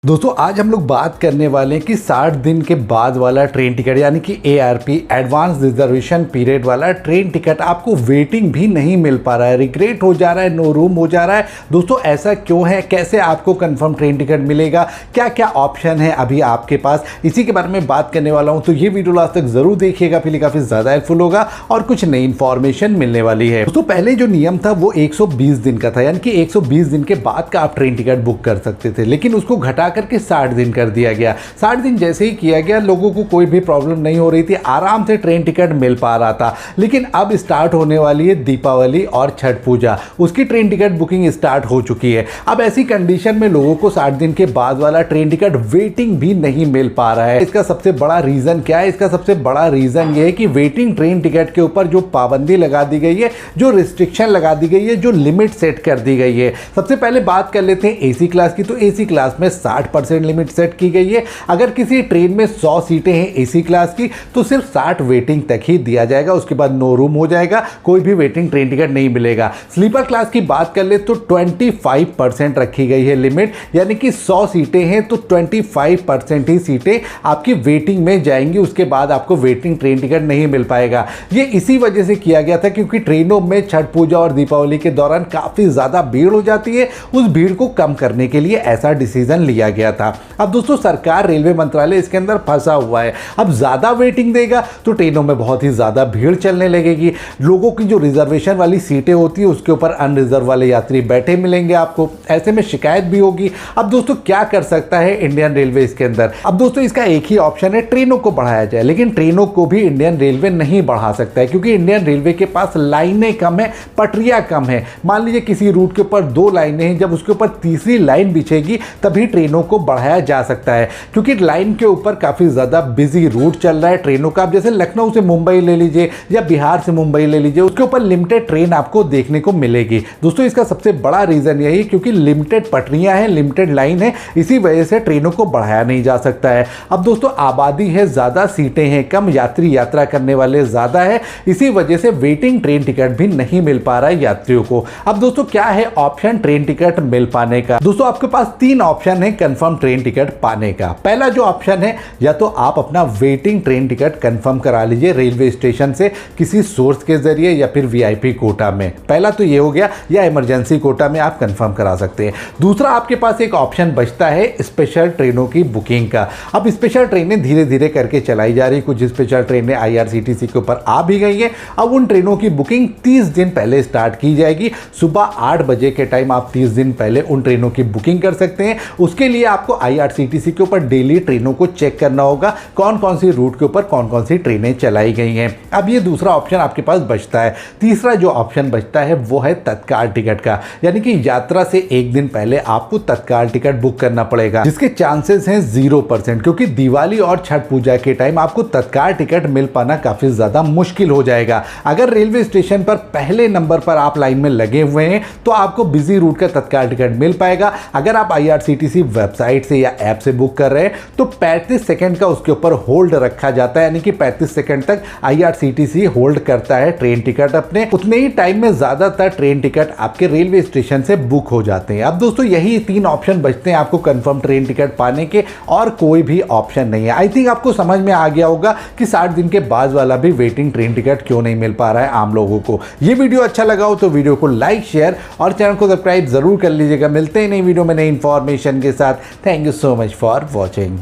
दोस्तों आज हम लोग बात करने वाले हैं कि 60 दिन के बाद वाला ट्रेन टिकट यानी कि एआरपी एडवांस रिजर्वेशन पीरियड वाला ट्रेन टिकट आपको वेटिंग भी नहीं मिल पा रहा है, रिग्रेट हो जा रहा है, नो रूम हो जा रहा है। दोस्तों ऐसा क्यों है, कैसे आपको कंफर्म ट्रेन टिकट मिलेगा, क्या क्या ऑप्शन है अभी आपके पास, इसी के बारे में बात करने वाला हूं। तो ये वीडियो लास्ट तक जरूर देखिएगा, फिर काफी ज्यादा हेल्पफुल होगा और कुछ नई इंफॉर्मेशन मिलने वाली है। दोस्तों पहले जो नियम था वो 120 दिन का था, यानी कि 120 दिन के बाद का आप ट्रेन टिकट बुक कर सकते थे, लेकिन उसको घटा करके 60 दिन कर दिया गया। 60 दिन जैसे ही किया गया लोगों को कोई भी प्रॉब्लम नहीं हो रही थी, आराम से ट्रेन टिकट मिल पा रहा था। लेकिन अब स्टार्ट होने वाली है दीपावली और छठ पूजा, उसकी ट्रेन टिकट बुकिंग स्टार्ट हो चुकी है। अब ऐसी कंडीशन में लोगों को 60 दिन के बाद वाला ट्रेन टिकट वेटिंग भी नहीं मिल पा रहा है। इसका सबसे बड़ा रीजन क्या है? इसका सबसे बड़ा रीजन यह है कि वेटिंग ट्रेन टिकट के ऊपर जो पाबंदी लगा दी गई है, जो रिस्ट्रिक्शन लगा दी गई है, जो लिमिट सेट कर दी गई है। सबसे पहले बात कर लेते हैं एसी क्लास की। तो एसी क्लास में 60% लिमिट सेट की गई है। अगर किसी ट्रेन में 100 सीटें हैं एसी क्लास की तो सिर्फ 60 वेटिंग तक ही दिया जाएगा, उसके बाद नो रूम हो जाएगा, कोई भी वेटिंग ट्रेन टिकट नहीं मिलेगा। स्लीपर क्लास की बात कर ले तो 25% रखी गई है लिमिट, यानी कि 100 सीटें हैं तो 25% ही सीटें आपकी वेटिंग में जाएंगी, उसके बाद आपको वेटिंग ट्रेन टिकट नहीं मिल पाएगा। ये इसी वजह से किया गया था क्योंकि ट्रेनों में छठ पूजा और दीपावली के दौरान काफी ज्यादा भीड़ हो जाती है, उस भीड़ को कम करने के लिए ऐसा डिसीजन लिया गया था। अब दोस्तों सरकार, रेलवे मंत्रालय इसके अंदर फंसा हुआ है। अब ज्यादा वेटिंग देगा तो ट्रेनों में बहुत ही ज्यादा भीड़ चलने लगेगी, लोगों की जो रिजर्वेशन वाली सीटें होती है उसके ऊपर अनरिजर्व वाले यात्री बैठे मिलेंगे आपको, ऐसे में शिकायत भी होगी। अब दोस्तों क्या कर सकता है इंडियन रेलवे इसके अंदर? अब दोस्तों इसका एक ही ऑप्शन है, ट्रेनों को बढ़ाया जाए, लेकिन ट्रेनों को भी इंडियन रेलवे नहीं बढ़ा सकता है क्योंकि इंडियन रेलवे के पास लाइनें कम है, पटरियां कम है। मान लीजिए किसी रूट के ऊपर 2 लाइनें हैं, जब उसके ऊपर तीसरी लाइन बिछेगी तभी ट्रेनों को बढ़ाया जा सकता है क्योंकि लाइन के ऊपर काफी ज्यादा बिजी रूट चल रहा है ट्रेनों का। आप जैसे लखनऊ से मुंबई ले लीजिए या बिहार से मुंबई ले लीजिए, उसके ऊपर लिमिटेड ट्रेन आपको देखने को मिलेगी। दोस्तों इसका सबसे बड़ा रीजन यही क्योंकि लिमिटेड पटरियां हैं, लिमिटेड लाइन है, इसी वजह से ट्रेनों को बढ़ाया नहीं जा सकता है। अब दोस्तों आबादी है ज्यादा, सीटें हैं कम, यात्री यात्रा करने वाले ज्यादा है, इसी वजह से वेटिंग ट्रेन टिकट भी नहीं मिल पा रहा है यात्रियों को। अब दोस्तों क्या है ऑप्शन ट्रेन टिकट मिल पाने का? दोस्तों आपके पास 3 ऑप्शन है कंफर्म ट्रेन टिकट पाने का। पहला जो ऑप्शन है, या तो आप अपना वेटिंग ट्रेन टिकट कंफर्म करा लीजिए रेलवे स्टेशन से किसी सोर्स के जरिए या फिर वीआईपी कोटा में। पहला तो ये हो गया, या इमरजेंसी कोटा में आप कंफर्म करा सकते हैं। दूसरा आपके पास एक ऑप्शन बचता है स्पेशल ट्रेनों की बुकिंग का। अब स्पेशल ट्रेनें धीरे धीरे करके चलाई जा रही, कुछ स्पेशल ट्रेनें आईआरसीटीसी के ऊपर आ भी गई हैं। अब उन ट्रेनों की बुकिंग 30 दिन पहले स्टार्ट की जाएगी। सुबह 8 बजे के टाइम आप 30 दिन पहले उन ट्रेनों की बुकिंग कर सकते हैं। उसके लिए आपको आईआरसीटीसी के ऊपर डेली ट्रेनों को चेक करना होगा, कौन कौन सी रूट के ऊपर कौन कौन सी ट्रेनें चलाई गई हैं। अब ये दूसरा ऑप्शन आपके पास बचता है। तीसरा जो ऑप्शन बचता है वो है तत्काल टिकट का, यानी कि यात्रा से 1 दिन पहले आपको तत्काल टिकट बुक करना पड़ेगा, जिसके चांसेस हैं 0% क्योंकि दिवाली और छठ पूजा के टाइम आपको तत्काल टिकट मिल पाना काफी ज्यादा मुश्किल हो जाएगा। अगर रेलवे स्टेशन पर पहले नंबर पर आप लाइन में लगे हुए हैं तो आपको बिजी रूट का तत्काल टिकट मिल पाएगा। अगर आप आईआरसीटीसी वेबसाइट से या ऐप से बुक कर रहे हैं तो 35 सेकंड का उसके ऊपर होल्ड रखा जाता है, यानी कि 35 सेकंड तक आईआरसीटीसी होल्ड करता है ट्रेन टिकट अपने। उतने ही टाइम में ज्यादातर ट्रेन टिकट आपके रेलवे स्टेशन से बुक हो जाते हैं। अब दोस्तों यही 3 ऑप्शन बचते हैं आपको कंफर्म ट्रेन टिकट पाने के, और कोई भी ऑप्शन नहीं है। आई थिंक आपको समझ में आ गया होगा कि 60 दिन के बाद वाला भी वेटिंग ट्रेन टिकट क्यों नहीं मिल पा रहा है आम लोगों को। ये वीडियो अच्छा लगा हो तो वीडियो को लाइक, शेयर और चैनल को सब्सक्राइब जरूर कर लीजिएगा। मिलते हैं नई वीडियो में नई इंफॉर्मेशन के साथ। Thank you so much for watching.